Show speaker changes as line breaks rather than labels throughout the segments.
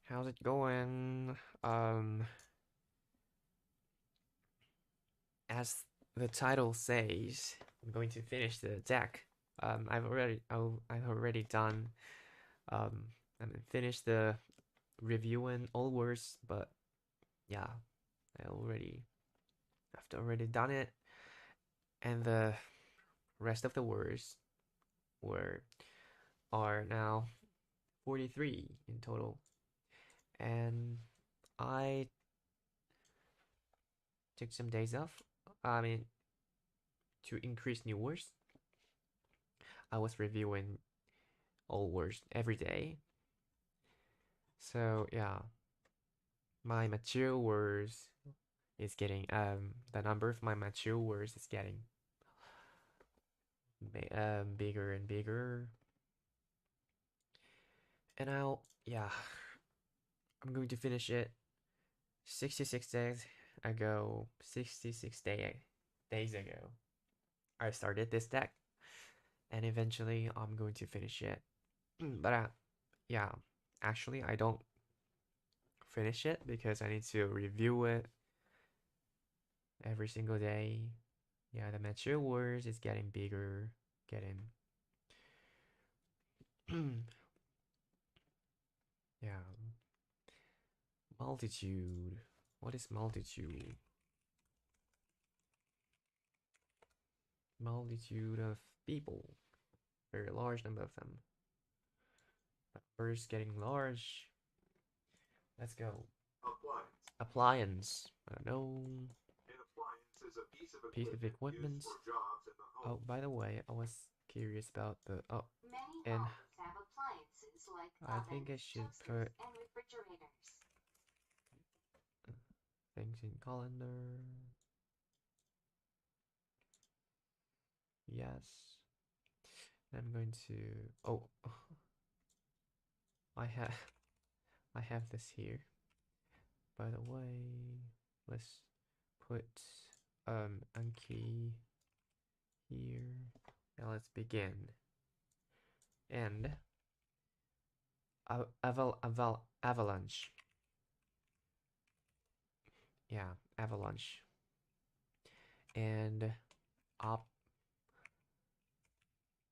How's it going? As the title says, I'm going to finish the deck. I've already done I mean finished the reviewing all words, but yeah, I've already done it, and the rest of the words were are now 43 in total, and I took some days off. I mean, to increase new words, I was reviewing all words every day. So yeah, my mature words is getting the number of my mature words is getting bigger and bigger. And I'll yeah, I'm going to finish it 66 days ago, 66 days ago. I started this deck and eventually I'm going to finish it. But yeah, actually I don't finish it because I need to review it every single day. Yeah, the mature words is getting bigger, getting yeah, multitude. What is multitude? Multitude of people. Very large number of them. Numbers getting large. Let's go.
Appliance.
Appliance. I don't know.
An appliance is a piece of
Piece of
equipment used
equipment.
for jobs in the
Oh,
home.
by the way, I was curious about the
Many
and
homes have appliances like
I think I
ovens,
should
toasters,
put
and refrigerators.
things in calendar. Yes. I'm going to. Oh, I have I have this here. By the way, let's put Anki here. Now let's begin. And avalanche. Yeah, avalanche. And op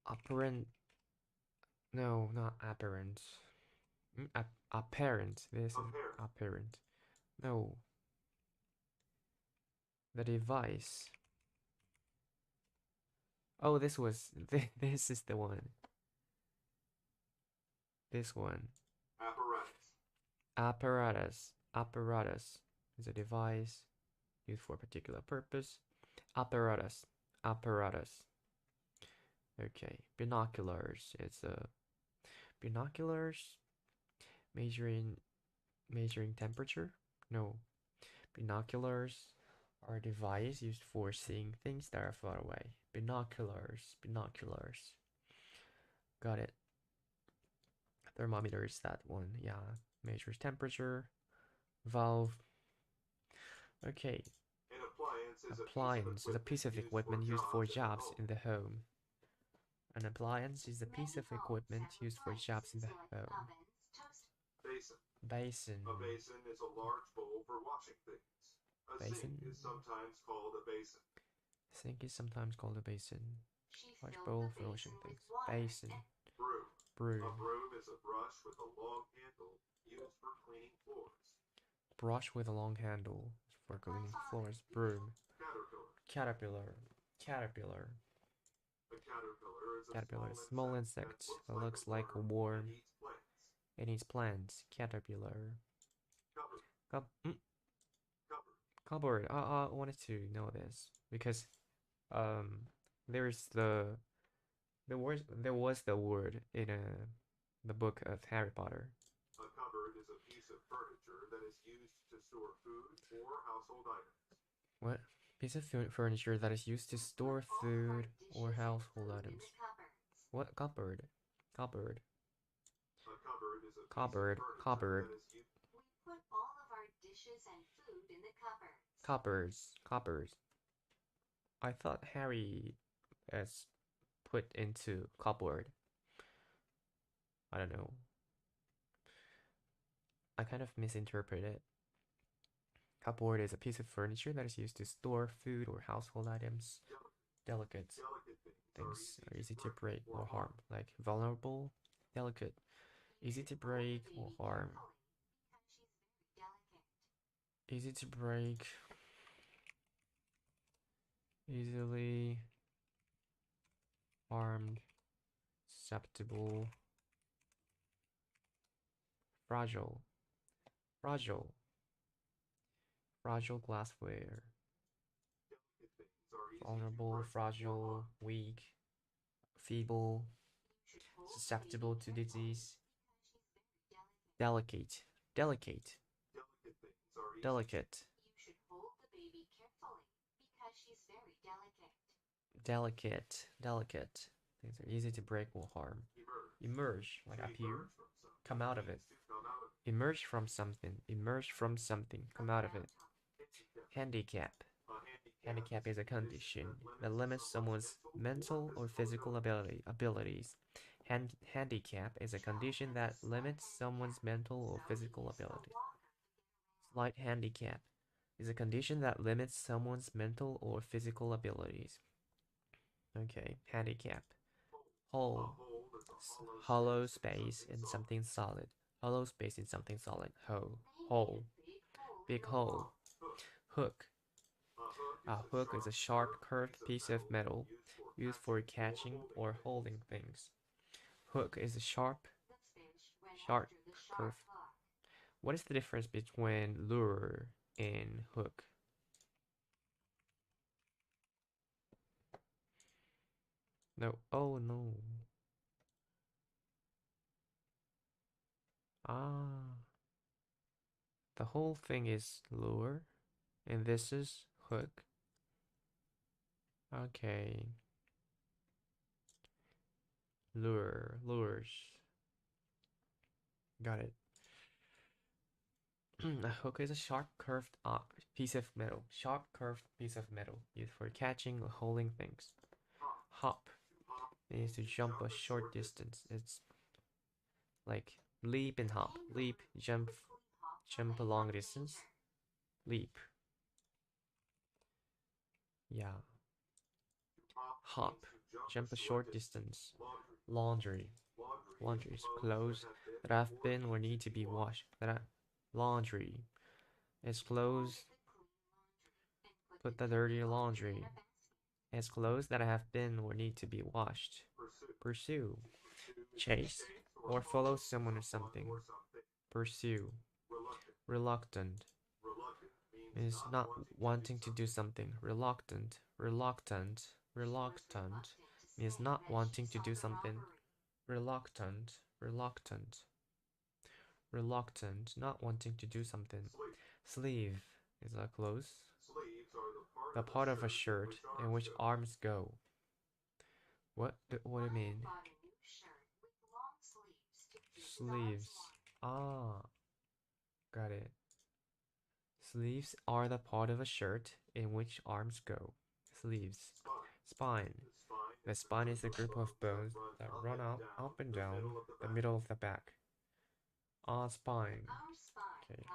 apparent. No, not apparent. Apparent. This is
Apparent.
apparent. No, the device. Oh, this is the one. This one.
Apparatus.
Apparatus is a device used for a particular purpose. Apparatus. Apparatus. Okay. Binoculars. It's a binoculars measuring temperature. No. Binoculars are a device used for seeing things that are far away. Binoculars. Binoculars. Got it. Thermometer is that one. Yeah. Measures temperature. Valve. Okay.
An appliance is a piece of
Appliance is a
equipment
piece of
used for
equipment used for
jobs in the
jobs
home.
in the home. An appliance is a piece
Many
of
homes
equipment
have
used for jobs in
appliances
the
like
home.
ovens, toasters.
Basin.
Basin.
A basin is a large bowl for washing things. A sink
Basin.
is sometimes called a basin.
Sink is sometimes called a basin.
She
Large
filled
bowl
the
for washing
basin with
things.
water
Basin.
and
Broom. A
Broom.
broom is a brush with a long handle used for cleaning floors.
Brush with a long handle for
my
cleaning
father
floors.
used.
Broom.
Caterpillar.
Caterpillar. Caterpillar.
A caterpillar is a
Caterpillar.
small
Small
insect that
insect
looks
that
like
looks
a
like a
worm and
worm
eats plants.
and eats plants. Caterpillar.
Cupboard.
Cup.
Cupboard.
Cupboard. I wanted to know this because um there's there was the word in the book of Harry Potter.
A cupboard is a piece of furniture that is used to store food or household items.
What? Piece of furniture that is used to
We put
store
all of our
food or
dishes and
household
food in
items.
the cupboards.
What cupboard? Cupboard.
A cupboard is a piece of
Cupboard.
furniture
Cupboard.
that is used.
We put all of our dishes and food in the cupboards.
Cupboards. Cupboards. I thought Harry is put into cupboard. I don't know. I kind of misinterpreted. Cupboard is a piece of furniture that is used to store food or household items. Delicate things are easy to break or harm, like vulnerable, delicate, easy to break or harm. Easy to break, easily harmed, susceptible, fragile, fragile, fragile glassware, vulnerable, fragile, weak, feeble, susceptible to disease, delicate, delicate, delicate,
You should hold the baby carefully because she's very delicate.
delicate, delicate. Things are easy to break or harm. Emerge, like appear, come out of it. Emerge from something, emerge from something, come out of it. Handicap. Handicap is a condition that limits someone's mental or physical abilities. Handicap is a condition that limits someone's mental or physical ability. Slight handicap is a condition that limits someone's mental or physical abilities. Okay, handicap. Hole. Hollow space in something solid. Hollow space in something solid. Hole. Big hole. Hook. A hook is a sharp, curved piece of metal used for catching or holding things. Hook is a sharp, curve. What is the difference between lure and hook? No. Oh no. Ah. The whole thing is lure, and this is hook. Okay. Lures. Got it. A hook is a sharp, curved piece of metal. Sharp, curved piece of metal used for catching or holding things. Hop means to jump a short distance. It's like leap and hop. Leap, jump a long distance. Leap. Yeah. Hop, jump a short distance. Laundry. Laundry is clothes that have been or need to be washed. Laundry is clothes. Put the dirty laundry. It's clothes that have been or need to be washed. Pursue. Chase or follow someone or something. Pursue. Reluctant is not wanting to do something. Reluctant means not wanting to do something. Reluctant, not wanting to do something. Sleeve is a close, the part of a shirt in which arms go. What do you mean? Sleeves. Ah, got it. Sleeves are the part of a shirt in which arms go. Sleeves. Spine. The spine is a group of bones that run up and down the middle of the back. Spine. Okay.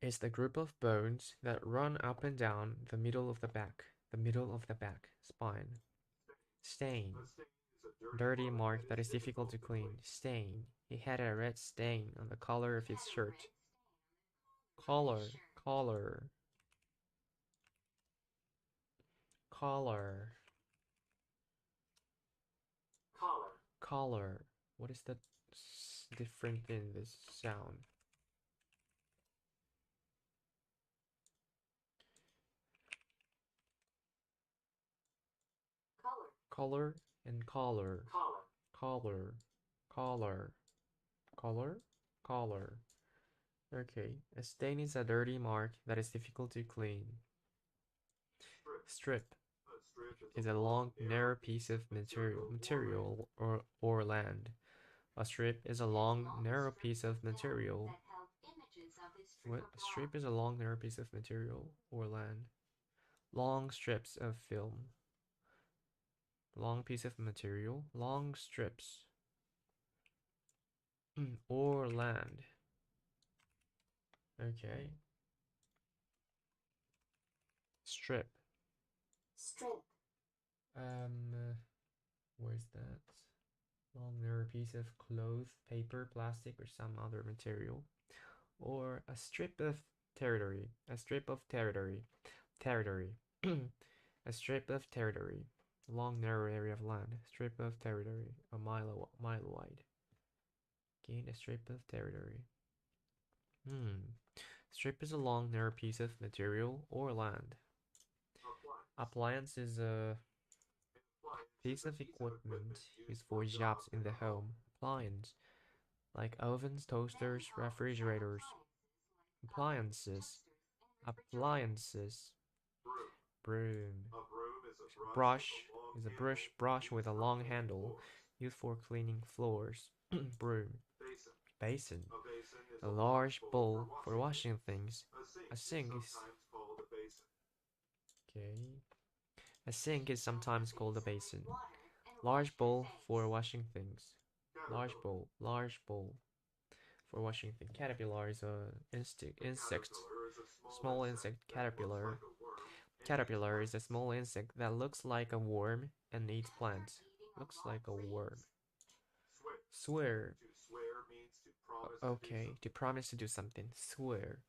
It's the group of bones that run up and down the middle of the back. The middle of the back. Spine. Stain. Dirty mark that is difficult to clean. Stain. He had a red stain on the collar of his shirt. Collar. What is the different in this sound? Color and collar. Collar. Okay, a stain is a dirty mark that is difficult to clean. Strip is a long, narrow piece of material or land. A strip is a long, narrow piece of material. What? A strip is a long, narrow piece of material or land. Long strips of film. Long piece of material. Long strips. or land. Okay. Strip.
Strip.
Where's that? Long narrow piece of cloth, paper, plastic, or some other material. Or a strip of territory. A strip of territory. Territory. A strip of territory. Long narrow area of land. Strip of territory. A mile wide. Gain a strip of territory. Strip is a long narrow piece of material or land. Appliance is a piece of equipment used for jobs in the home. Appliance, like ovens, toasters, refrigerators. Appliances. Appliances. Broom.
A broom is a
Brush
with
is a
a long
brush with a long handle used for cleaning floors. Broom.
basin.
Basin.
A basin is
A large bowl for washing things.
A
A sink is
sometimes called a basin.
okay. A sink is sometimes called a basin. Large bowl for washing things. Large bowl for washing things. Caterpillar is a insect.
Caterpillar is a
Small insect.
that looks
Caterpillar.
like a worm and
Caterpillar is a small insect that looks like a worm and eats plants. Looks like a worm. Swear.
To swear means to promise
Okay, to promise to do something. Swear.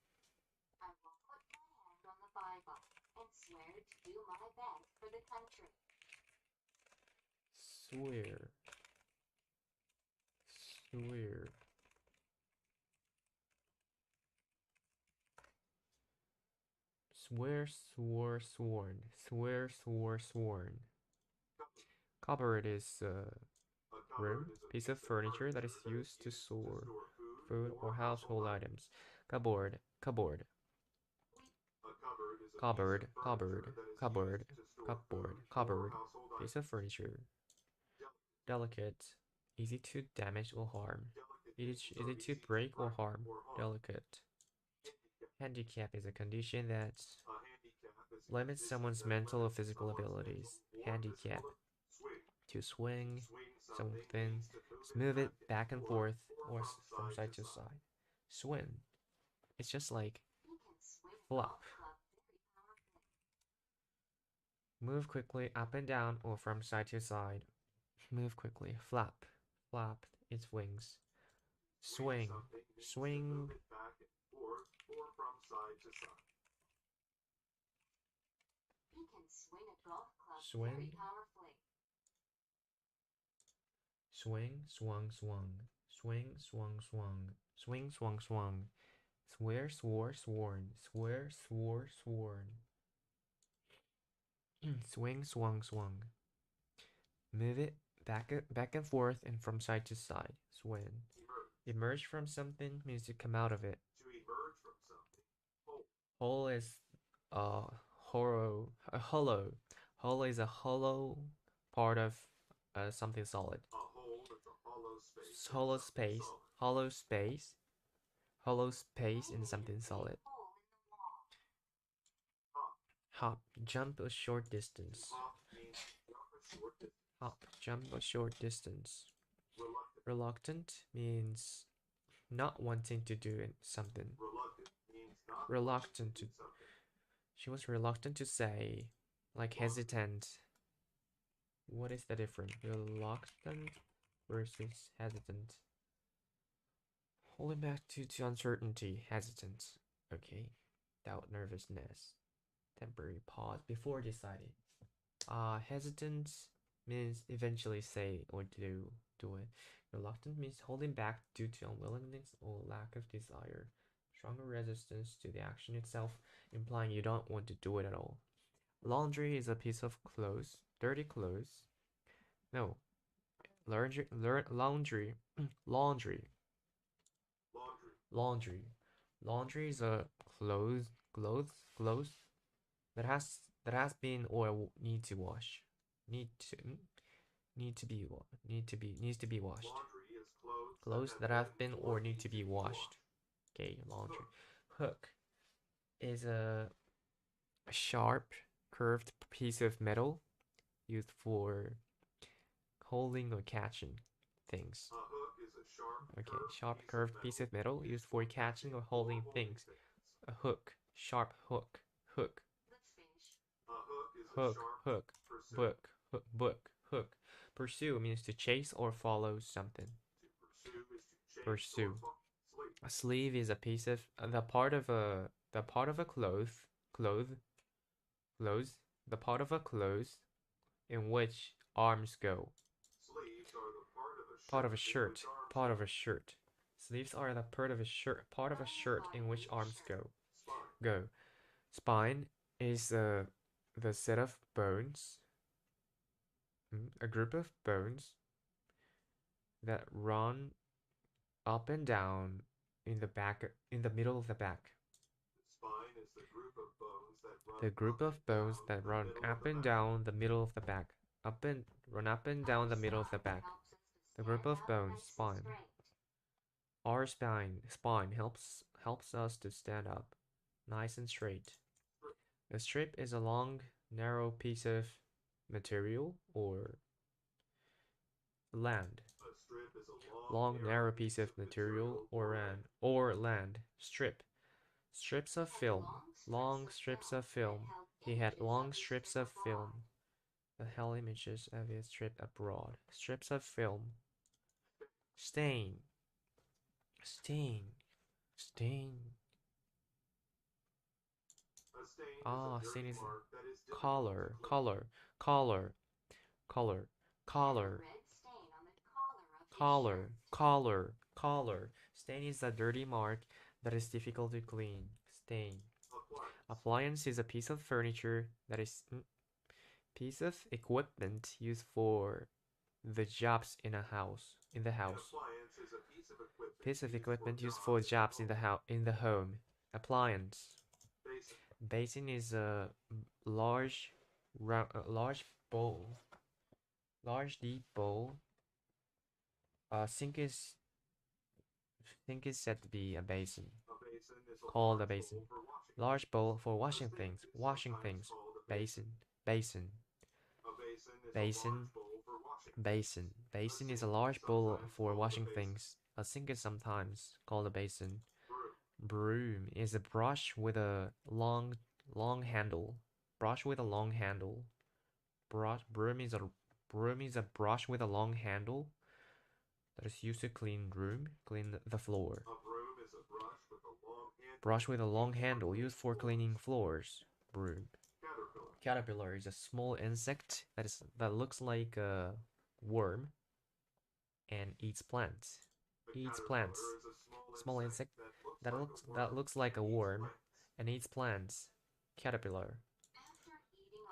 I will put my hand on the Bible and swear to do my best for the country.
Swear. Swear. Swear, swore, sworn. Swear, swore, sworn. Cupboard is a room, piece of furniture that is used to store food or household items. Cupboard, cupboard. Cupboard, cupboard, cupboard, cupboard, cupboard. Piece of furniture. Delicate, easy to damage or harm. Easy to break or harm. Delicate. Handicap is a condition that limits someone's mental or physical abilities. Handicap. To swing something, move it back and forth or from side to side. Swing. It's just like
He can swing a
flop.
golf club very powerfully.
Move quickly up and down or from side to side. Move quickly. Flap. Flap its wings. Swing. Swing.
back and forth or from side to side.
He can swing a golf club
Swing.
very powerfully.
Swing, swung, swung. Swing, swung, swung. Swing, swung, swung. Swear, swore, sworn. Swear, swore, sworn. Swing, swung, swung. Move it back and forth and from side to side. Swing. Emerge from something means to come out of it.
To emerge from something.
Hole is a hollow. Hollow is a hollow part of something solid.
A hole is a hollow space.
Hollow space. Hollow space. Hollow space in something solid.
Hole in the wall.
Hop. Jump a short distance.
Hop means jump a short distance.
Hop. Jump a short distance.
Reluctant.
Reluctant means not wanting to do something.
Reluctant means not
Reluctant to.
something.
She was reluctant to say, like hesitant. What is the difference? Reluctant versus hesitant. Holding back due to uncertainty. Hesitant. Okay. Doubt, nervousness. Temporary pause before deciding. Hesitant means eventually say or do it. Reluctant means holding back due to unwillingness or lack of desire. Stronger resistance to the action itself, implying you don't want to do it at all. Laundry is a piece of clothes, dirty clothes. No, laundry, laundry, laundry, laundry. Laundry is a clothes that has been or need to wash, needs to be washed.
Laundry is
Clothes that have been or need to be washed. Okay, laundry. Hook is a sharp, curved piece of metal used for holding or catching things.
A hook is a
Okay, sharp curved piece of metal used for catching or holding things. A hook, sharp hook, hook,
Let's finish.
A hook is a
hook,
sharp
hook,
pursuit.
book, hook. Pursue means to chase or follow something.
To pursue is to chase
Pursue.
or follow. Sleeve.
A sleeve is a piece of the part of a cloth, clothes, the part of a clothes in which arms go.
Sleeves are the part of a shirt.
Part of a
in
shirt,
which arms
part
go.
of a shirt. Sleeves are the part of a shirt in which arms go.
Spine.
Go. Spine is the set of bones, a group of bones that run up and down in the back, in the middle of the back.
Spine is the group of bones that run
The group
up
of
and
bones
down
that
the
run
middle of
up
the
and
back.
down the middle of the back. Run up and down the middle of the back. The group of bones, spine. Our spine helps us to stand up, nice and straight. A strip is a long, narrow piece of material or land.
A strip is a
Long, narrow piece of material or land. Strip. Strips of film. Long strips of film. He had long strips of film that held images of his trip abroad. Strips of film. Stain. Stain. Stain.
A stain
Ah,
is a
stain
dirty
is
mark that is difficult
collar,
to clean.
collar, collar, collar, collar, collar, collar, collar. Stain is a dirty mark that is difficult to clean. Stain.
Appliance.
Appliance is a piece of furniture that is piece of equipment used for the jobs in a house. In the
An
house.
appliance is a
Piece of equipment used for jobs in the home. Appliance.
Basin.
Basin is a large bowl. Large deep bowl. Sink is said to be a basin.
A basin is a
Called a
large
basin.
bowl for washing.
Large bowl for
A
washing
sink
things.
is
Washing
sometimes
things.
called a
Basin. Basin.
A basin is
Basin.
a large bowl for washing.
Basin. Basin is a large bowl for washing things. A sink is sometimes called a basin.
Broom.
Broom is a brush with a long handle. Brush with a long handle. Broom is a brush with a long handle that is used to clean the floor.
A broom is a brush with a long handle.
Brush with a long handle used for cleaning floors. Broom.
Caterpillar.
Caterpillar is a small insect that looks like a worm and eats plants. Eats plants.
Is a
Small insect that looks like a worm and eats plants. Caterpillar.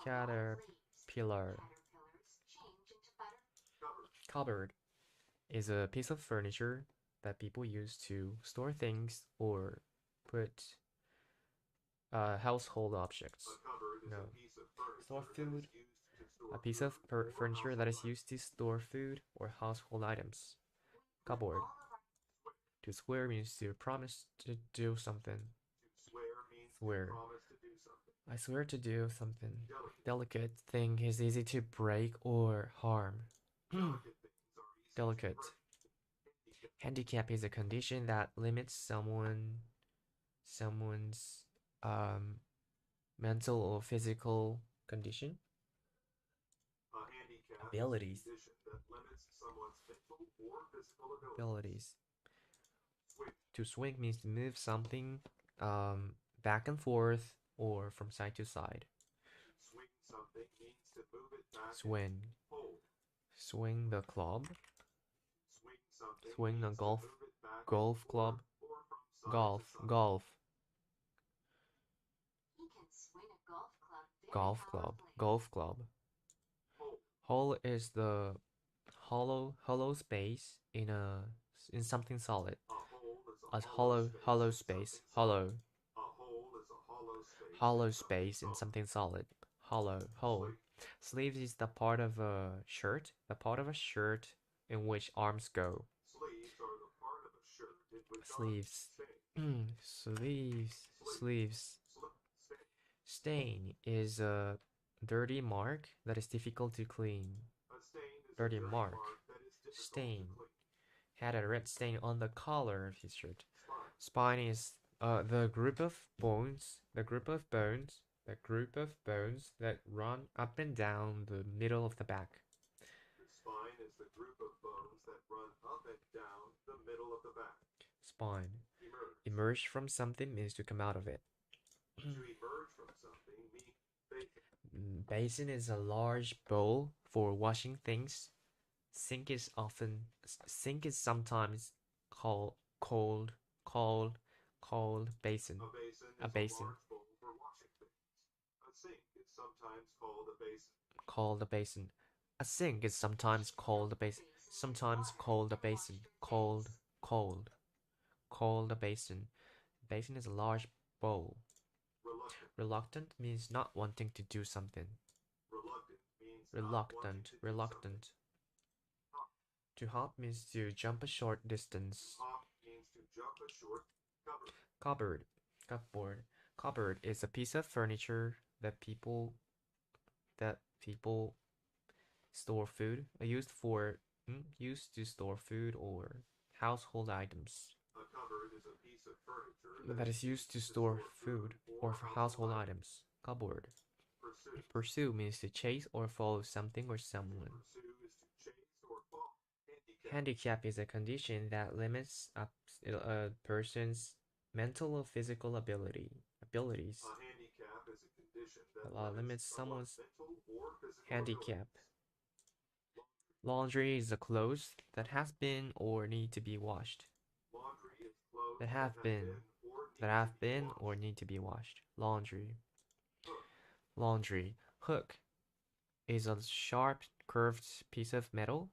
Caterpillar. Cupboard is a piece of furniture that people use to store things or put household objects. No. Store food. A piece of furniture that is used to store food or household items. Cupboard. To swear means to promise to do something.
To swear means
Swear.
to promise to do something.
I swear to do something.
Delicate.
Delicate thing is easy to break or harm.
Delicate things are easy
Delicate.
to break.
Handicap is a condition that limits someone's mental or physical condition.
A handicap
Abilities.
is a condition that limits someone's mental or physical
Abilities.
Swing.
To swing means to move something back and forth or from side to side.
To swing something means to move it back
Swing.
and hold.
Swing the club.
Swing something
Swing a
means
golf
to move it back
golf
and
club.
forth or from side
Golf.
to side.
Golf.
He can swing a golf club very
Golf club.
powerfully.
Golf club.
Hole.
Hole is the hollow space in something solid.
A hole is a
Hollow space. Hollow.
A hole is a hollow space.
Hollow space in something solid. Hollow. Hole. Sleeves is the part of a shirt. The part of a shirt in which arms go.
Sleeves are the part of a shirt in which
Sleeves.
arms
Sleeves. Sleeves.
stay.
Stain is a dirty mark that is difficult to clean.
A stain is
Dirty
a dirty
mark.
mark that is difficult
Stain.
to clean.
had a red stain on the collar of his shirt.
Spine.
Spine is the group of bones, the group of bones that run up and down the middle of the back.
The spine is the group of bones that run up and down the middle of the back.
Spine.
Emerge.
Emerge from something means to come out of it.
To emerge from something means basin.
Basin is a large bowl for washing things. Sink is sometimes called basin.
A basin is
A basin.
a large bowl for washing things. A sink is sometimes called a basin.
Called a basin. A sink is sometimes called a basin. Sometimes called a basin. Called a basin. Basin is a large bowl.
Reluctant.
Reluctant means not wanting to do something.
Reluctant means not wanting
Reluctant.
to do
Reluctant. To hop means to jump a short distance.
something. Hop means to jump a short cupboard.
Cupboard is a piece of furniture that people store food. Used to store food or household items.
A cupboard is a piece of furniture
That is used to store food or for household items. Cupboard.
Pursue.
Pursue means to chase or follow something or someone.
Pursue is to chase or follow.
Handicap is a condition that limits a person's mental or physical abilities.
A handicap is a condition that
Limits someone's
mental or physical
handicap.
abilities.
Laundry is a clothes that has been or need to be washed.
Laundry is clothes
That have been or need to be washed. Laundry.
Hook.
Laundry. Hook is a sharp, curved piece of metal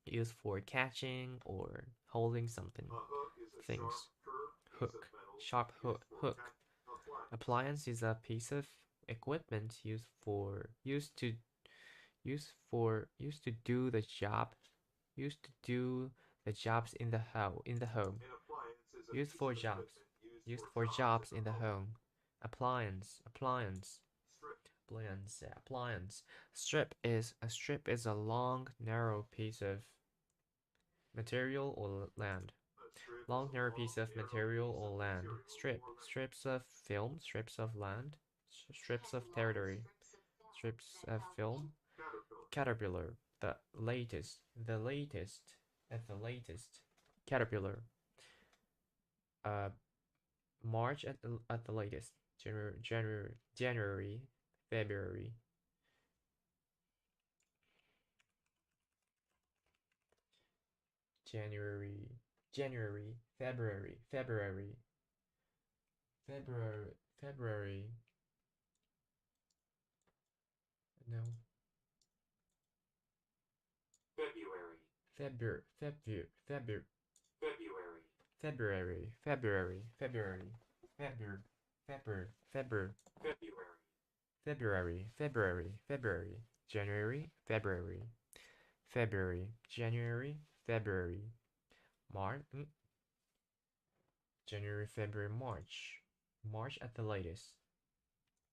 used for catching or holding something.
A hook is a
Things.
sharp, curved piece
Hook.
of metal
Sharp hook.
used for
Hook.
appliance.
Appliance is a piece of equipment used to do the jobs in the home.
An appliance is a
Used
piece
for
of
jobs.
equipment
Used for jobs in the home. Appliance.
Strip.
A strip is a long, narrow piece of material or land.
A strip is
Long,
a
narrow
long,
piece of
narrow
material
piece
or
of
land.
material
Strip.
or land.
Strips of film. Strips of land. Strips of territory. Strips of film.
Caterpillar.
The latest. Caterpillar. March at the latest. January, February. February. No.
February.
February. January, February. January, February, March. March at the latest.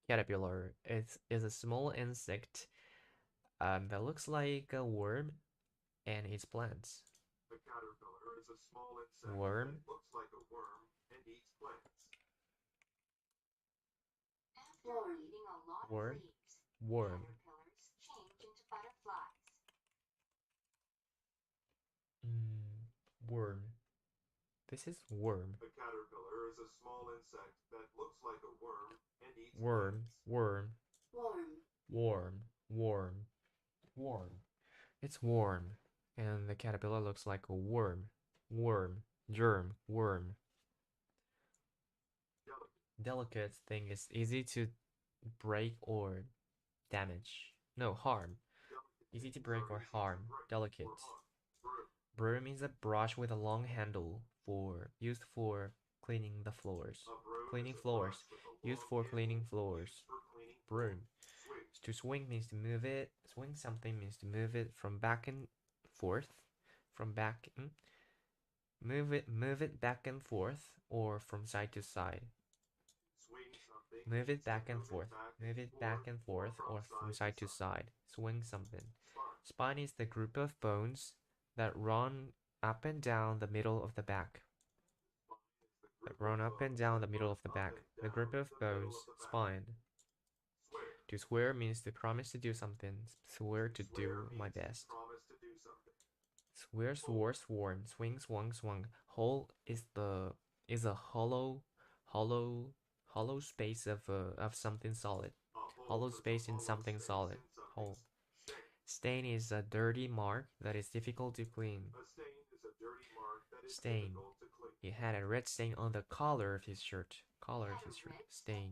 Caterpillar is a small insect that looks like a worm and eats plants.
A caterpillar is a small insect
Worm.
that looks like a worm and eats plants.
After eating a lot
Worm.
of leaves,
Worm.
caterpillars change into butterflies.
Worm. This is worm.
A caterpillar is a small insect that looks like a worm and eats
Worm.
Worm.
It's warm. And the caterpillar looks like a worm. Worm. Delicate thing is easy to break or damage. No, harm. Easy to break or harm. Delicate. Broom is a brush with a long handle used for cleaning the floors. Cleaning floors. Used for cleaning floors. Broom. To swing means to move it. Swing something means to move it from back and forth. Move it back and forth or from side to side. Move it back and forth. Move it back and forth or from side to side. Swing something. Spine is the group of bones that run up and down the middle of the back. Run up and down the middle of the back. The group of bones, spine.
Swear.
To swear means to promise to do something. Swear to do my best.
Promise to do something.
Swear, swore, sworn. Swing, swung, swung. Hole is a hollow space of something solid.
A hole
Hollow
is a
space in
hollow
something
space
solid.
in something.
Hole.
Stain.
Stain is a dirty mark that is difficult to clean.
A stain is a dirty mark that is
Stain.
difficult to clean.
He had a red stain on the collar of his shirt. Collar of his shirt. Stain.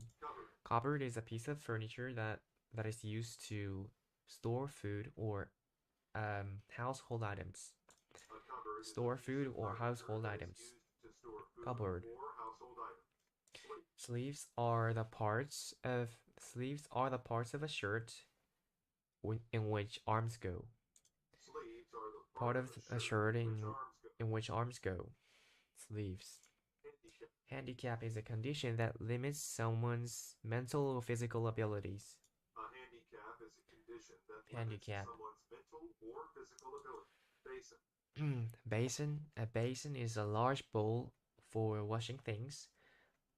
Cupboard is a piece of furniture that is used to store food or household items. Store food or household items. Cupboard. Sleeves are the parts of a shirt in which arms go. Part of a shirt in which arms go. Sleeves. Handicap is a condition that limits someone's mental or physical abilities.
A handicap is a condition that
Handicap.
limits someone's mental or physical ability. Basin.
Basin. A basin is a large bowl for washing things.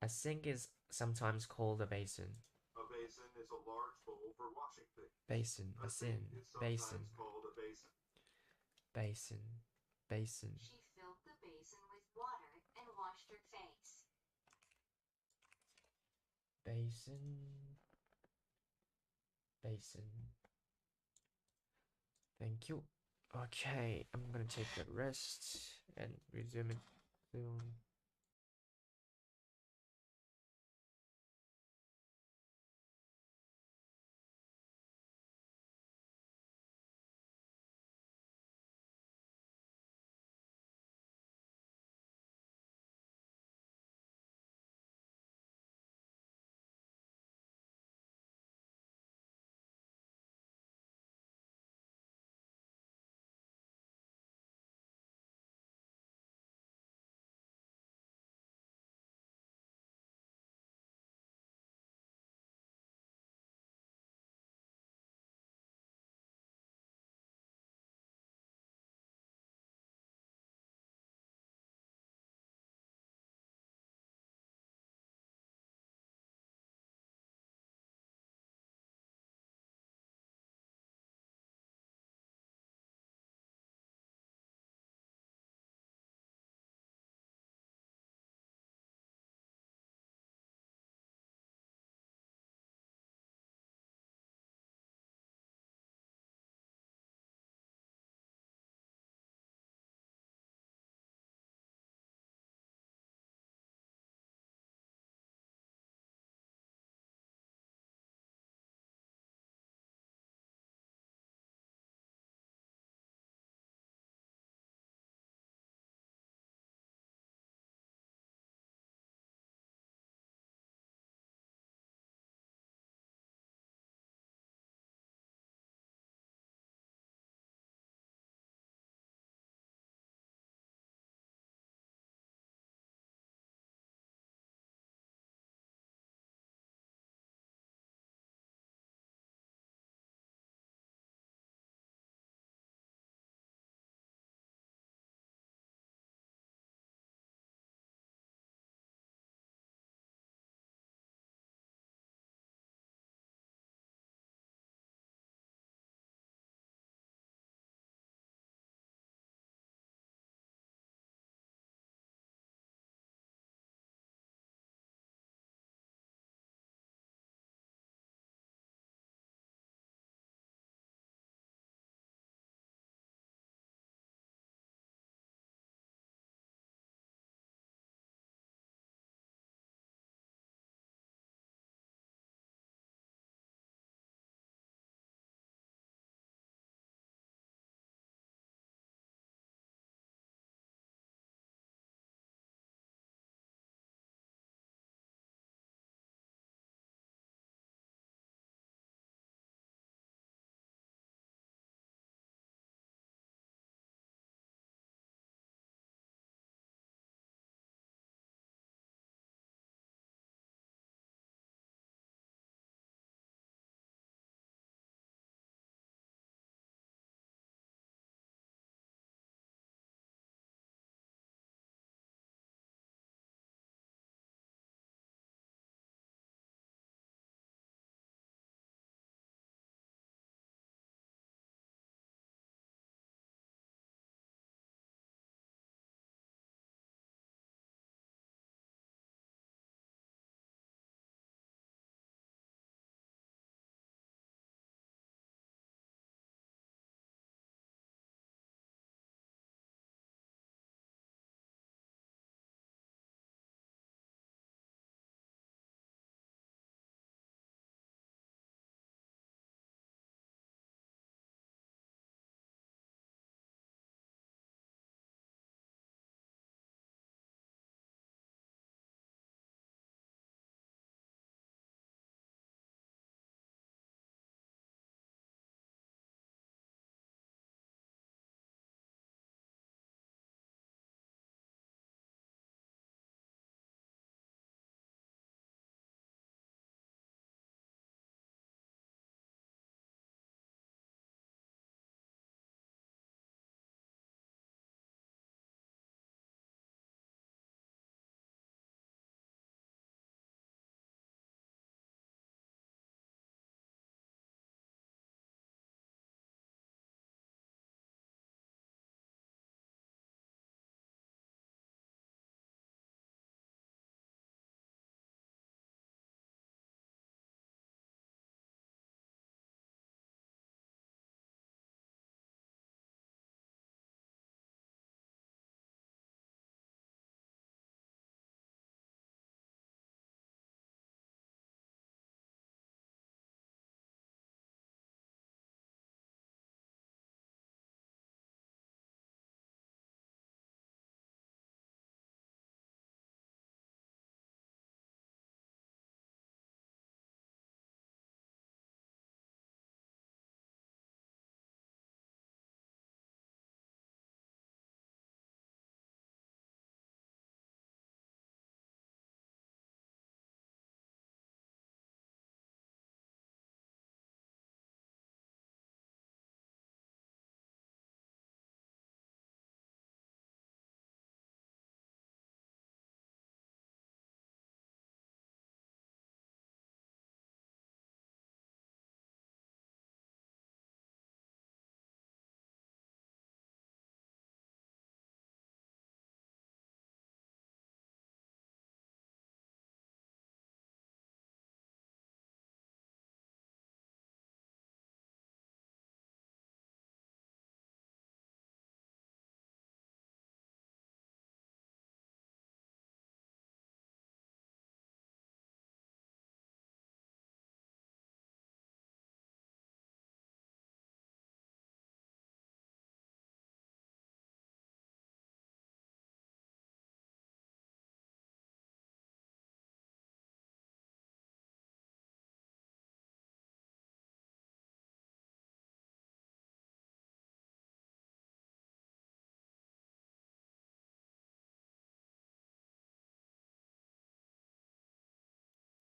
A sink is sometimes called a basin.
A basin is a large bowl for washing things.
Basin.
A
Basin.
sink is
Basin.
sometimes called a basin.
Basin. Basin.
She filled the basin with water and washed her face.
Basin. Basin. Thank you. Okay, I'm gonna take a rest and resume it soon.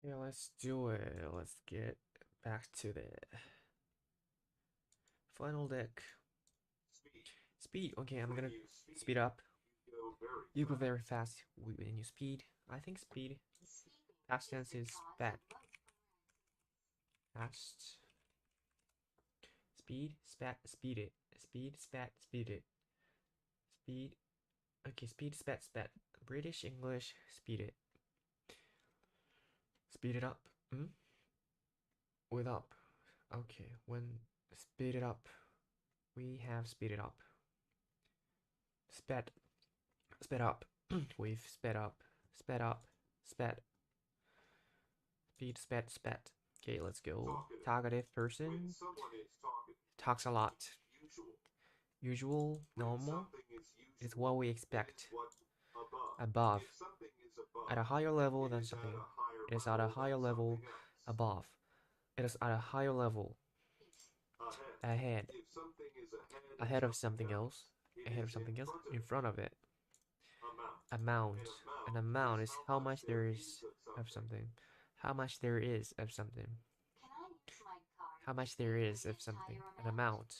Yeah, let's do it. Let's get back to the final deck.
Speed.
Speed. Okay, I'm
When
gonna
you
speed up.
you go very
You go
fast.
very fast when you speed. I think speed.
Speeding
Past
is
tense
the
is
cause
bad.
of most paralysis.
Fast. Speed. Spat. Speed it. Speed. Spat. Speed it. Speed. Okay, speed. Spat. Spat. British English. Speed it. Speed it up. With up. Okay, when speed it up. We have speed it up. Sped. Sped up. We've sped up. Sped up. Sped. Speed. Sped. Sped. Okay, let's go. Talkative
When
person.
someone is talking,
Talks a lot.
usual.
Usual.
When
Normal.
something is usual,
Is what we
it is
expect.
what above.
Above.
If something is above,
At a higher level
it
than
is at
something.
a higher
It is at a
level
higher
than
level
something else.
above. It is at a higher level
Ahead.
ahead.
If something is
Ahead of something else.
it
Ahead
is
of something
in
else.
front of
In front of it.
amount.
Amount. An amount is how much there is of something. How much there is of something.
Can I use my card
How much
to
there
pay
is
for the
of something.
entire
An amount.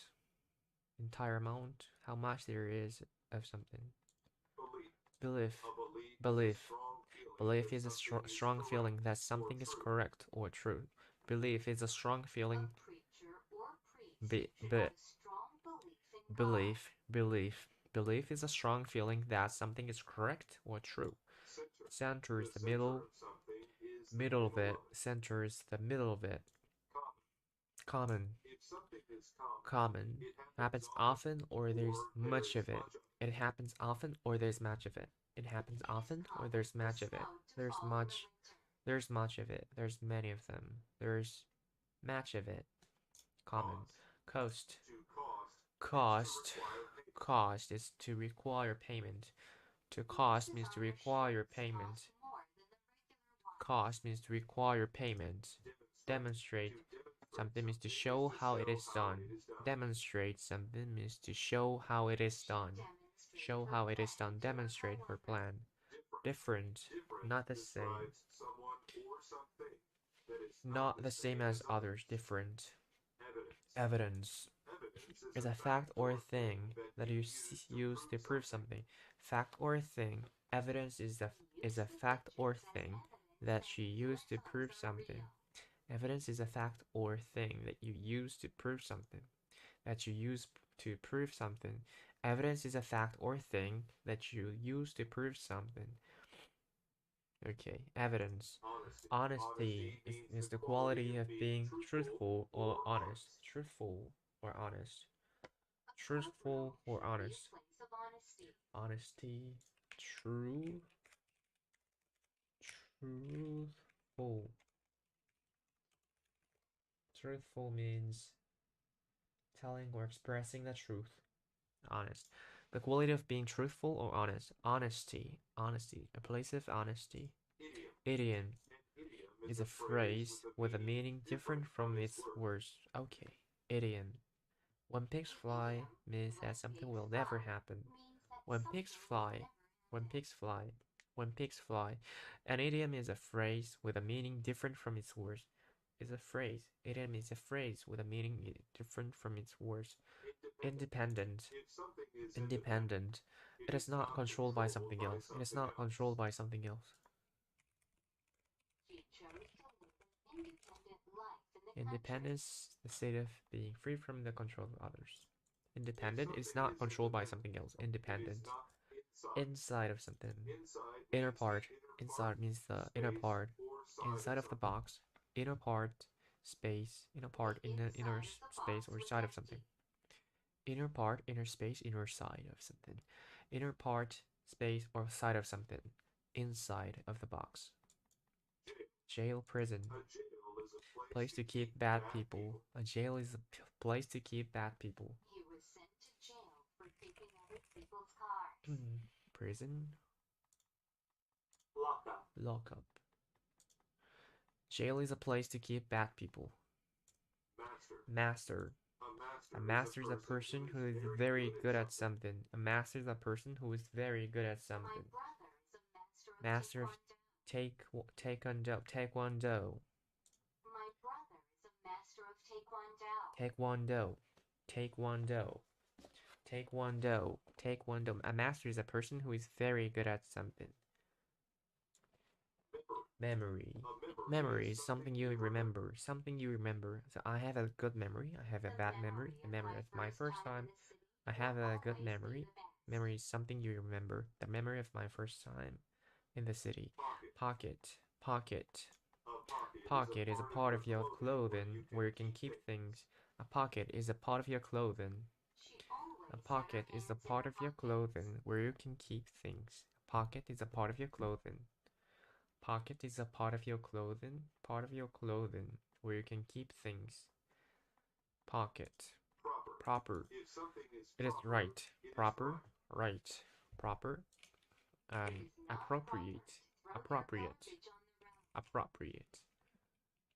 Entire amount. How much there is of something.
Belief.
Belief.
A belief
Belief is a strong feeling that something is correct or true. Belief is a strong feeling.
A preacher or priest should
Be,
have a strong belief in God.
Belief is a strong feeling that something is correct or true. Center is the middle of it. Center is the middle of it. Common.
If something is
Common. Happens often or there's much of it. It happens often or there's much of it. It happens often or there's much of it. There's much. There's much of it. There's many of them. There's much of it. Common. Cost. Cost. Cost is to require payment. To cost means to require payment. Cost means to require payment. Demonstrate. Something means to show how it is done. Demonstrate. Something means to show how it is done. Show how it is done. Demonstrate her plan. Different. Not the same. Not the same as others. Different. Evidence is a fact or a thing that you use to prove something. Fact or a thing. Evidence is a fact or thing that you use to prove something. Evidence is a fact or thing that you use to prove something. That you use to prove something. Evidence is a fact or thing that you use to prove something. Okay, evidence. Honesty is the quality of being truthful or honest. Truthful or honest. Truthful or honest. Honesty. True. Truthful. Truthful means telling or expressing the truth. Honest. The quality of being truthful or honest. Honesty. Honesty. A place of honesty. Idiom is a phrase with a meaning different from its words. Okay. Idiom. When pigs fly means that something will never happen. When pigs fly. When pigs fly. When pigs fly. An idiom is a phrase with a meaning different from its words. Is a phrase. Idiom is a phrase with a meaning different from its words. Independent. Independent. It is not controlled by something else. It is not controlled by something else. Independence, the state of being free from the control of others. Independent is not controlled by something else. Independent. Inside of something. Inner part. Inside means the inner part. Inside of the box. Inner part. Space. Inner part in the inner space or side of something. Inner part, inner space, inner side of something. Inner part, space, or side of something. Inside of the box. Jail, prison. Place to keep bad people. A jail is a place to keep bad people.
He was sent to jail for taking other people's cars.
Prison.
Lockup.
Lockup. Jail is a place to keep bad people. Master. A master is a person who is very good at something. A master is a person who is very good at something. Master of Taekwondo.
My brother is a master of Taekwondo.
Taekwondo. Taekwondo. Taekwondo. Taekwondo. A master is a person who is very good at something. Memory. Memory is something you remember. Something you remember. So I have a good memory. I have a bad memory. The memory of my first time. I have a good memory. Memory is something you remember. The memory of my first time in the city. Pocket. Pocket. Pocket is a part of your clothing where you can keep things. A pocket is a part of your clothing. A pocket is a part of your clothing where you can keep things. A pocket is a part of your clothing. Pocket is a part of your clothing. Part of your clothing where you can keep things. Pocket. Proper. It is right. Proper. Right. Proper. Appropriate. Appropriate. Appropriate.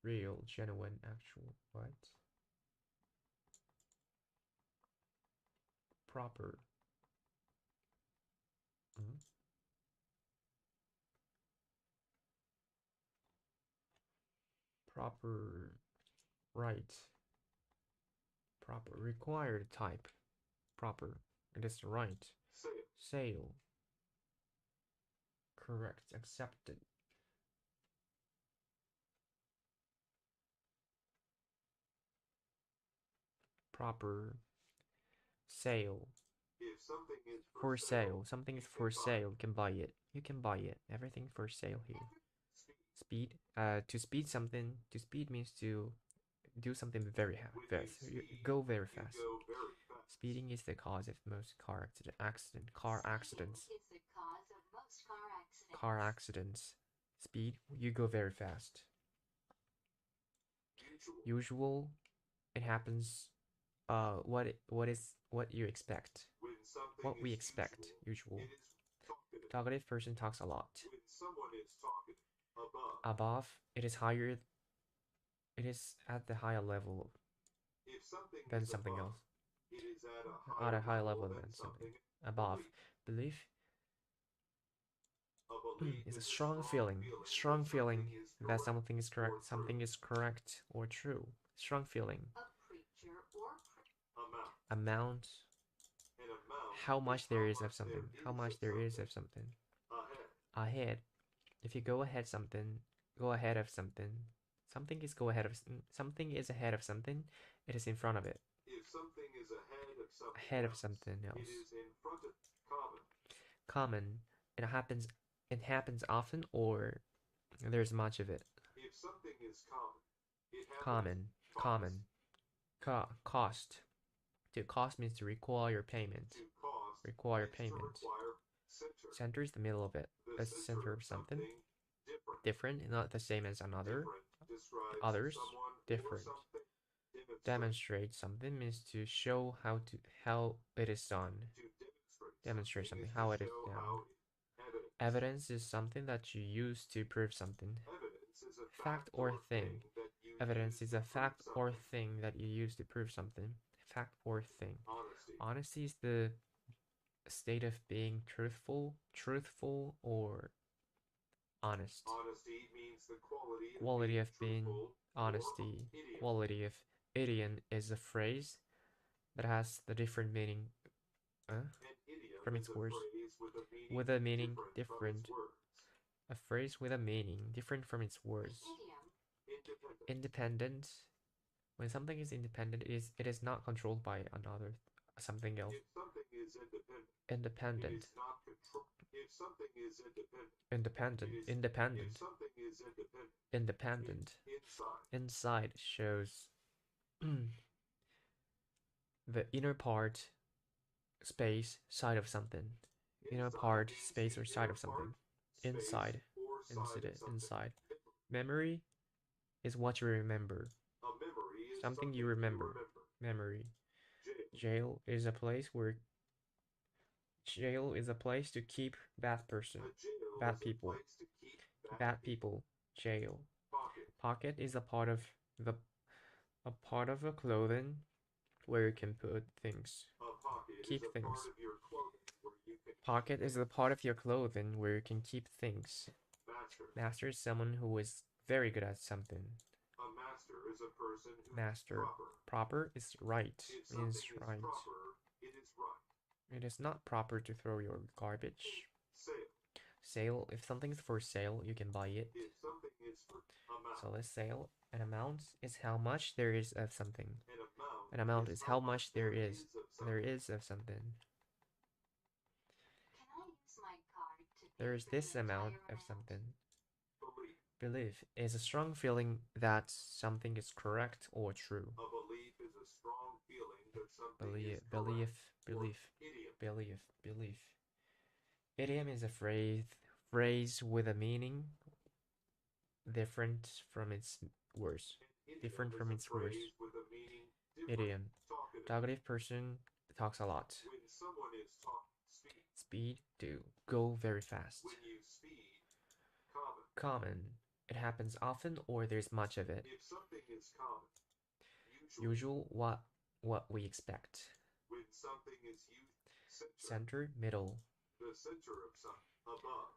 Real, genuine, actual. What? Proper. Proper. Right. Proper. Required type. Proper. It is right. Sale. Correct. Accepted. Proper. Sale.
If something is
For sale. Something is for sale. You can buy it. You can buy it. Everything for sale here. Speed. To speed something. To speed means to do something very fast. You go very fast. Speeding is the cause of most car accidents. Car accidents. Speed. You go very fast. Usual. It happens. What you expect. What we expect. Usual. Talkative person talks a lot.
When someone is talking
Above. It is higher. It is at the higher level than something else.
it is
At a higher level than something. Above. Belief is a strong feeling. Strong feeling that something is correct. Something is correct or true. Strong feeling. Amount. How much there is of something. How much there is of something. Ahead. If you go ahead something, go ahead of something. Something is something is ahead of something. It is in front of it.
If something is
ahead of something else.
it is in front of common.
Common. It happens. It happens often, or there's much of it.
If something is common, it
Common. Common. Cost. To cost means to require payment.
To cost
Require
means to
payment.
require
Center is the middle of it.
the
The center of something.
different.
Different, not the same as another.
Different describes
Others.
someone or
Different.
something.
Demonstrate something means to show how it is done.
To
Demonstrate something,
is
how
to
it is
show
done.
how
Evidence is something that you use to prove something.
evidence is a
Fact or thing.
that you
Evidence
use
is a
to prove
fact or
something.
thing that you use to prove something. Fact or thing.
Honesty.
Honesty is the state of being truthful, or honest.
Honesty means the
Quality of being
truthful
honesty.
or idiom.
Quality of idiom is a phrase that has the different meaning
An idiom
from
is
its
a
words.
phrase
With a meaning
from its
different.
words.
A phrase with a meaning different from its words.
Independent.
Independent. When something is independent, it is not controlled by another something else.
If something is independent,
Independent.
it is not control. If something is independent,
Independent.
it is-
Independent.
if something is independent,
Independent.
inside.
Inside shows the inner part, space, side of something. Inner
Inside
part,
means
space,
the
or side
inner
of something.
part,
Inside.
space, or side of
Incident.
something.
Inside. Memory is what you remember.
A memory is
Something you remember. Memory.
Jail.
Jail is a place to keep bad person.
A jail
Bad
is a
people.
place to keep
Bad people. Jail.
Pocket.
Pocket is a part of a clothing where you can put things.
A pocket
Keep
is a
things.
part of your clothing where you can
Pocket is a part of your clothing where you can keep things.
master.
Master is someone who is very good at something.
A master is a person who
Master.
is proper.
Proper is right.
If something
Means
is
right.
proper, it is right.
It is not proper to throw your garbage.
Sale.
Sale. If something's for sale, you can buy it.
If something is for amount.
So let's sale. An amount is how much there is of something.
An
An amount is how much there is.
of
There
something.
is of something.
Can I use my card to pay
There is
for
this
the
amount
entire
of something.
Belief.
Belief is a strong feeling that something is correct or true.
A belief is a strong feeling that something
Belief,
is correct.
belief,
Or
belief,
idiom.
belief, belief. Idiom is a phrase with a meaning different from its words.
An idiom
Different
is
from
a
its words.
phrase with a meaning different.
Idiom.
Talkative.
Talkative person talks a lot.
When someone is speed.
Speed to go very fast.
When you speed. Common.
Common. It happens often or there's much of it.
If something is common.
Usual what we expect.
When something is
Center, middle.
The center of something. Above.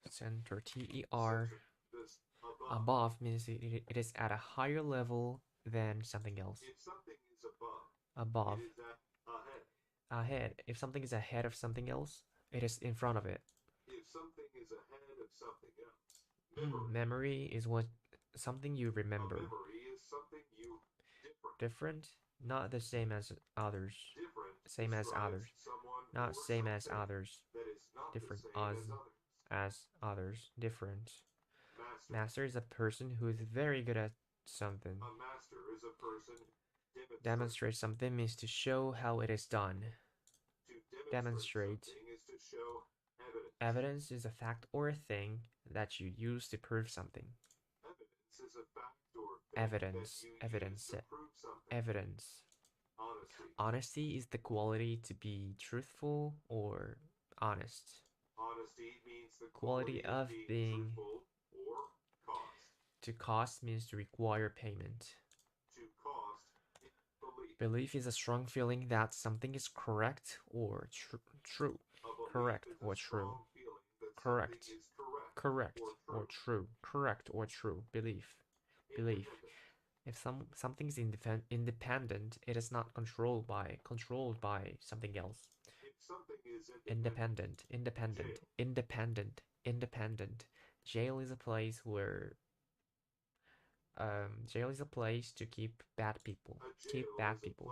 Center, TER.
Center. This above.
Above means it is at a higher level than something else.
If something is above.
Above.
It is ahead.
Ahead. If something is ahead of something else, it is in front of it.
If something is ahead of something else.
Memory is what something you remember.
A memory is something you
Different, not the same as others.
Different.
Same as others. Not same as others.
That is not
Different
the same
as others. Different.
Master.
Master is a person who is very good at something.
A master is a person
Demonstrate something means to show how it is done.
To
Demonstrate.
something is to show evidence.
Evidence is a fact or a thing that you use to prove something.
Evidence is a fact or thing
Evidence.
that you
Evidence.
use to prove something.
Evidence.
Honesty.
Honesty is the quality to be truthful or honest.
Honesty means the
Quality of being.
truthful or cost.
To cost means to require payment.
To cost is belief.
Belief is a strong feeling that something is correct or true.
A belief
Correct
is a
or true.
strong feeling that
Correct.
something is
Correct or true. Correct or true. Belief. Belief.
Independent.
If something's independent, it is not controlled by something else.
If something is
Independent. Jail is a place where jail is a place to keep bad people. Keep bad people.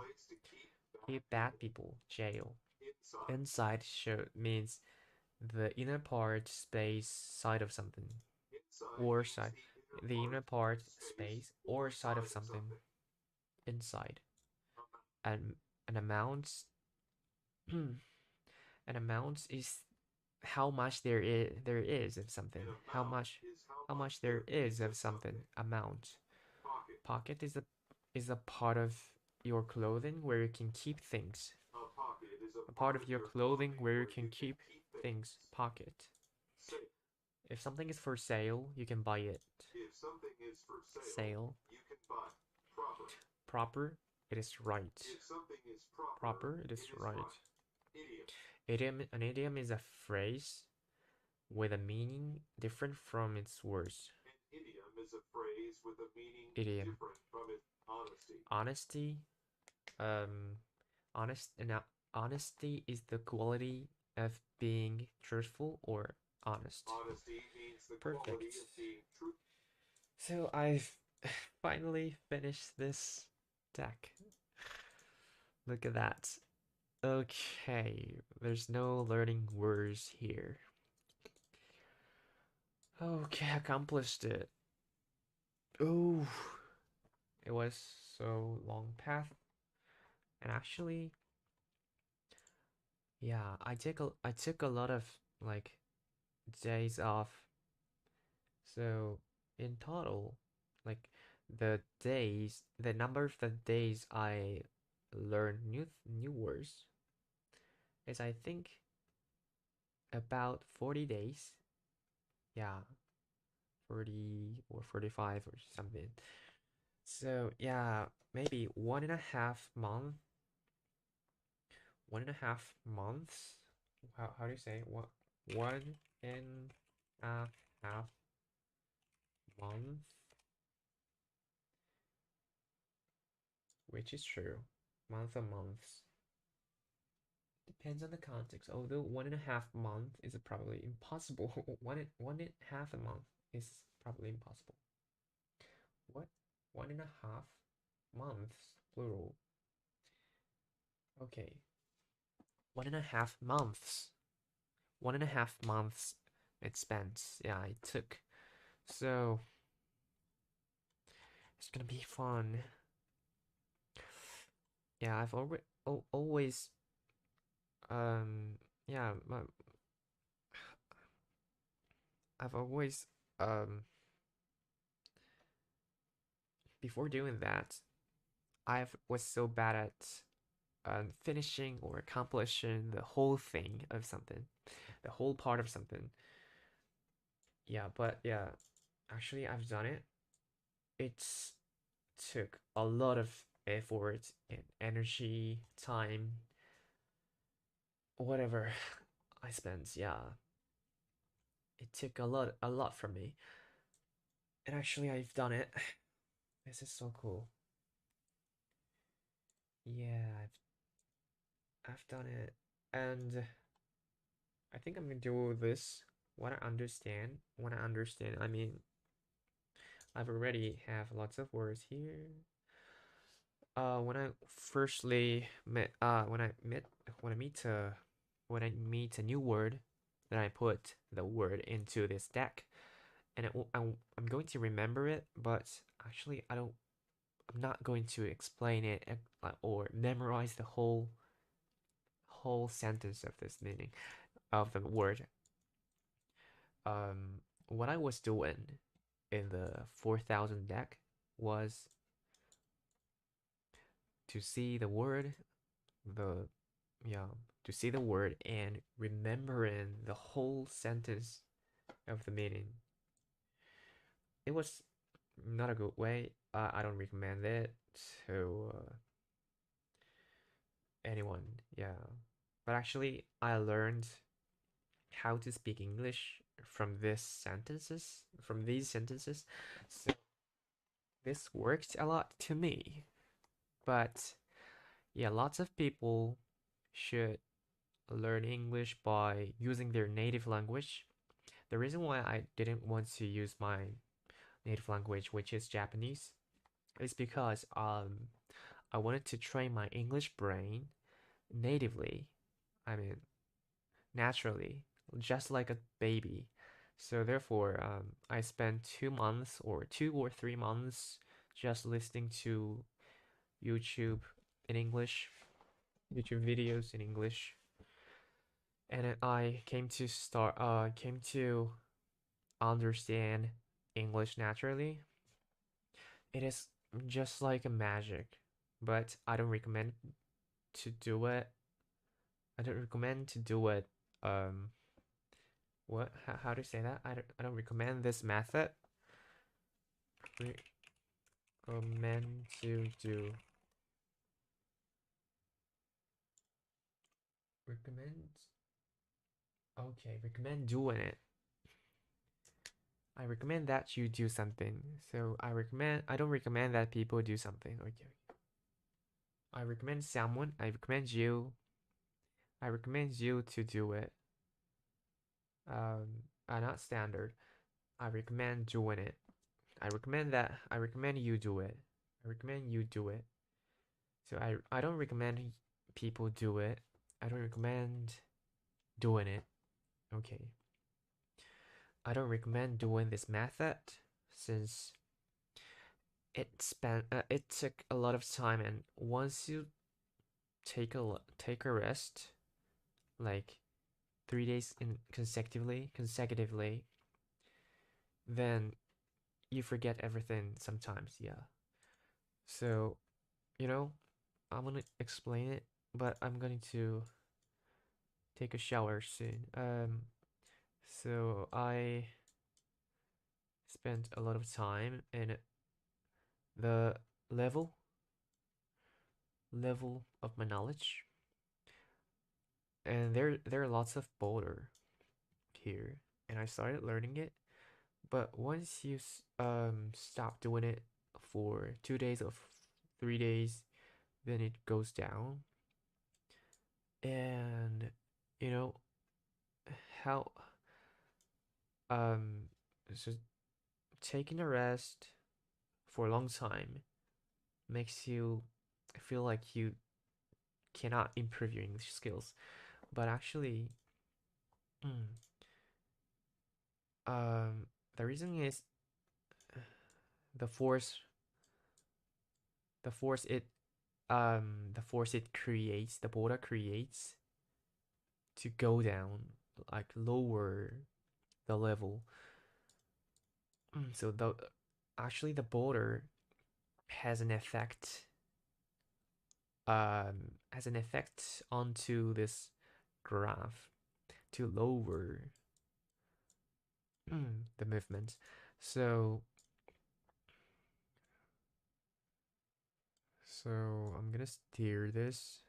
Keep bad people. Jail. Inside means the inner part, space, side of something. Or side. The inner part, space, or side of something. Inside. And an amount an amount is how much there is of something. How much there is of something. Amount. Pocket is a part of your clothing where you can keep things. A part of your clothing where you can keep things. Pocket. If something is for sale, you can buy it.
If something is for
Sale.
you can buy. Proper.
Proper, it is right.
If something is proper,
Proper, it is right.
Idiom.
An idiom is a phrase with a meaning different from its words.
An idiom is a phrase with a meaning
Idiom.
different from its honesty.
Honesty is the quality of being truthful or honest.
Honesty means the
Perfect.
quality of being truthful.
So I've finally finished this deck. Look at that. Okay, there's no learning words here. Okay, accomplished it. Oh, it was so long path. And actually, yeah, I took a lot of like days off. So in total, like the number of the days I learned new words is I think about 40 days. Yeah, 40 or 45 or something. So yeah, maybe 1.5 month. 1.5 months. How do you say what? 1.5 which is true. Month of months. Depends on the context. Although 1.5 month is probably impossible. One and a half a month is probably impossible. What? 1.5 months, plural. Okay. 1.5 months. 1.5 months it spent. Yeah, it took. So it's gonna be fun. Yeah, I've always yeah, I've always before doing that, I was so bad at finishing or accomplishing the whole thing of something, the whole part of something. Yeah, but yeah, actually I've done it. It's took a lot of effort and energy, time, whatever I spent. Yeah, it took a lot from me. And actually I've done it. This is so cool. Yeah, I've done it. And I think I'm gonna do this when I understand. When I understand, I mean, I've already have lots of words here. When I firstly met, when I meet a new word, then I put the word into this deck, and I'm going to remember it, but actually I'm not going to explain it or memorize the whole sentence of this meaning of the word. What I was doing in the 4,000 deck was to see the word, the yeah, to see the word and remembering the whole sentence of the meaning. It was not a good way. I don't recommend it to anyone. Yeah, but actually, I learned how to speak English from these sentences. So this worked a lot to me. But yeah, lots of people should learn English by using their native language. The reason why I didn't want to use my native language, which is Japanese, is because I wanted to train my English brain natively. I mean, naturally, just like a baby. So therefore, I spent 2 months or 2 or 3 months just listening to YouTube in English, YouTube videos in English, and I came to understand English naturally. It is just like a magic, but I don't recommend to do it. I don't recommend to do it. Um, what? How to say that? I don't recommend this method. Recommend to do. Recommend. Okay, recommend doing it. I recommend that you do something. So I don't recommend that people do something. Okay. I recommend someone. I recommend you. I recommend you to do it. Not standard. I recommend doing it. I recommend you do it. I recommend you do it. So I don't recommend people do it. I don't recommend doing it. Okay. I don't recommend doing this method since it took a lot of time, and once you take a rest like 3 days in consecutively, then you forget everything sometimes. Yeah. So, you know, I'm gonna explain it, but I'm going to take a shower soon. So I spent a lot of time in the level of my knowledge, and there are lots of boulder here, and I started learning it. But once you stop doing it for 2 days or 3 days, then it goes down, and you know how um so taking a rest for a long time makes you feel like you cannot improve your English skills. But actually, mm, um, the reason is the force, the force it, the force it creates, the border creates to go down, like lower the level. So the actually the border has an effect, has an effect onto this graph to lower the movement. So I'm gonna steer this.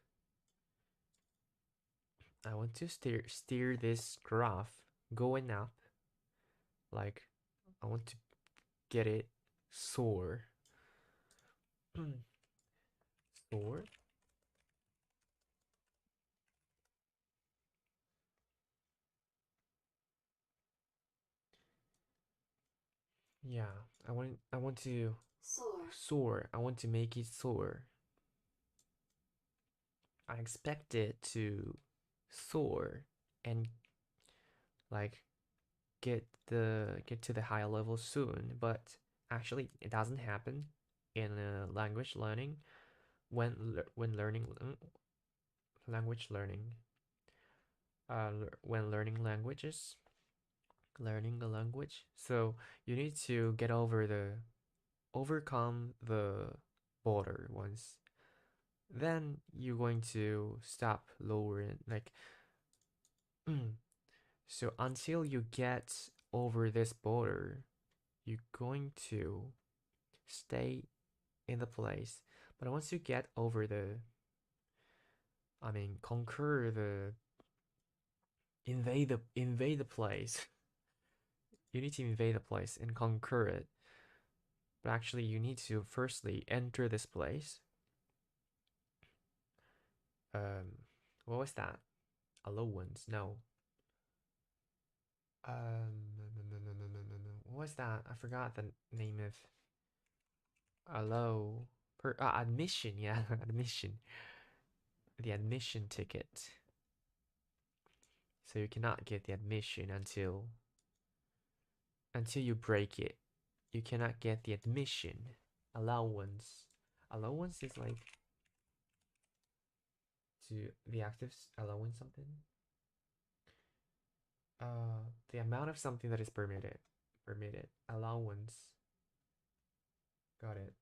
I want to steer this graph going up. Like I want to get it soar. Soar? Yeah, I want to
Soar.
soar. I want to make it soar. I expect it to soar and like get to the higher level soon, but actually it doesn't happen in language learning when learning language learning when learning a language. So you need to get over the overcome the border once. Then you're going to stop lowering like so until you get over this border, you're going to stay in the place. But once you get over conquer the invade the place. You need to invade the place and conquer it. But actually, you need to firstly enter this place. Um, what was that? Allowance? No. No. What was that? I forgot the name of allow admission. Yeah, admission. The admission ticket. So you cannot get the admission until you break it. You cannot get the admission allowance. Allowance is like to the actives allowing something. The amount of something that is permitted. Permitted allowance. Got it.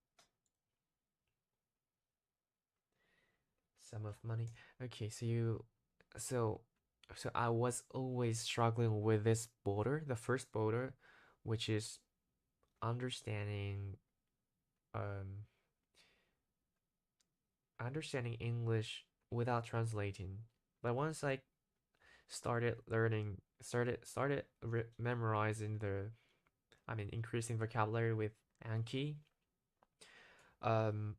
Sum of money. Okay, so so I was always struggling with this border, the first border, which is understanding um understanding English without translating. But once I started learning, memorizing increasing vocabulary with Anki, um,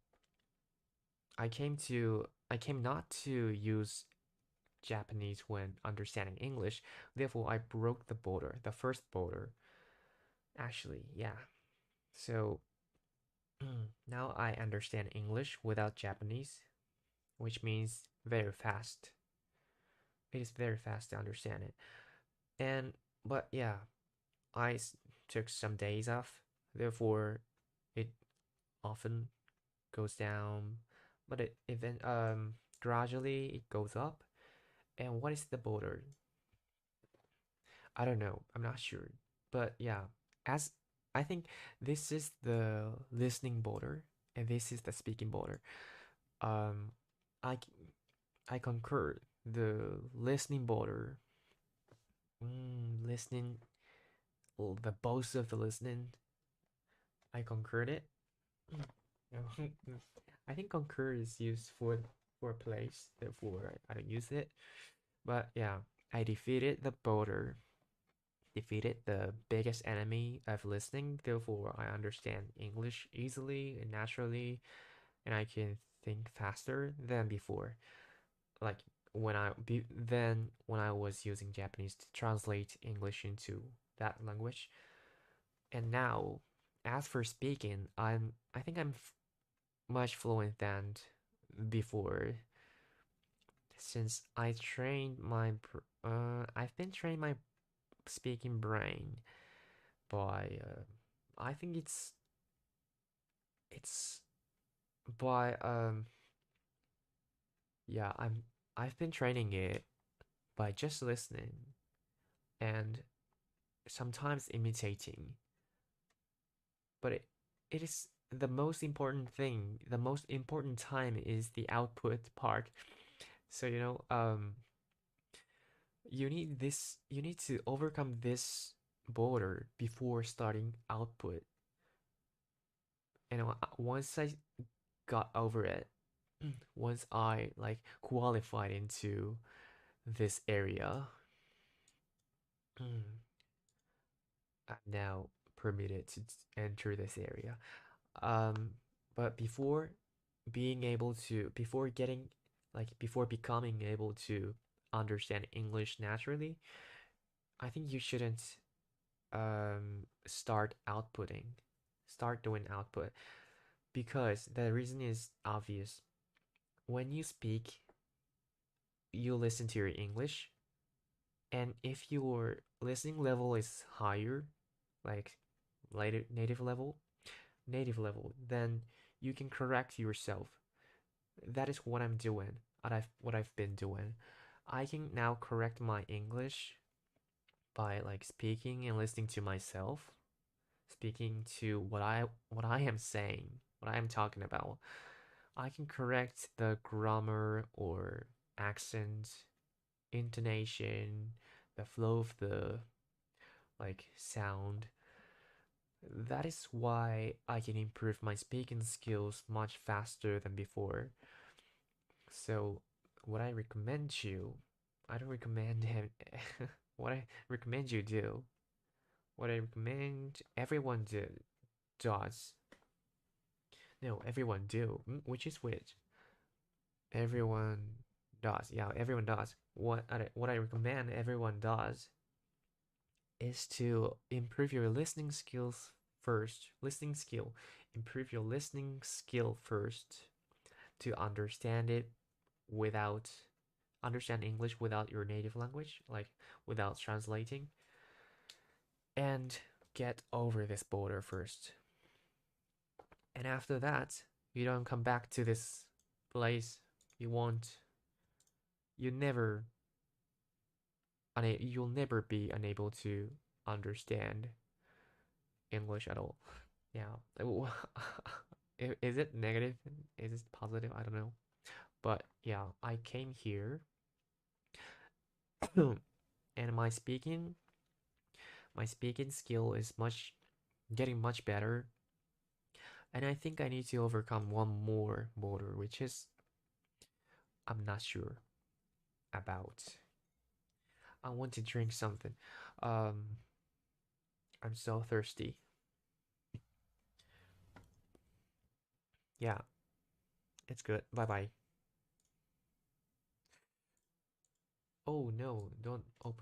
I came not to use Japanese when understanding English. Therefore, I broke the border, the first border. Actually, yeah. So now I understand English without Japanese, which means very fast. It is very fast to understand it. And but yeah, I took some days off. Therefore, it often goes down, but it even gradually it goes up. And what is the border? I don't know. I'm not sure. But yeah, as I think this is the listening border and this is the speaking border. Um, I I concur. The listening border, listening, the boast of the listening. I concurred it. No, I think concur is used for a place. Therefore, I don't use it. But yeah, I defeated the border, defeated the biggest enemy of listening. Therefore, I understand English easily and naturally, and I can think faster than before. Like when I was using Japanese to translate English into that language. And now, as for speaking, I think I'm much fluent than before, since I've been trained my speaking brain by I think it's by yeah, I've been training it by just listening and sometimes imitating. But it is the most important thing. The most important time is the output part. So you need to overcome this border before starting output. And once I got over it, once I like qualified into this area, I'm now permitted to enter this area. Um, but before getting, before becoming able to understand English naturally, I think you shouldn't start doing output, because the reason is obvious. When you speak, you listen to your English, and if your listening level is higher, like later native level, then you can correct yourself. That is what I'm doing. What I've been doing. I can now correct my English by like speaking and listening to myself, speaking to what I am saying, what I am talking about. I can correct the grammar or accent, intonation, the flow of the sound. That is why I can improve my speaking skills much faster than before. So, what I recommend you, I don't recommend him. What I recommend you do, what I recommend everyone does. No, everyone do. Which is which? Everyone does. Yeah, everyone does. What I recommend everyone does is to improve your listening skills first. Listening skill. Improve your listening skill first to without understand English without your native language, like without translating, and get over this border first. And after that, you don't come back to this place. You won't. You never. You'll never be unable to understand English at all. Yeah. Is it negative? Is it positive? I don't know. But yeah, I came here and my speaking skill is getting much better. And I think I need to overcome one more border, which is I'm not sure about. I want to drink something. Um, I'm so thirsty. Yeah, it's good. Bye bye. Oh no, don't open.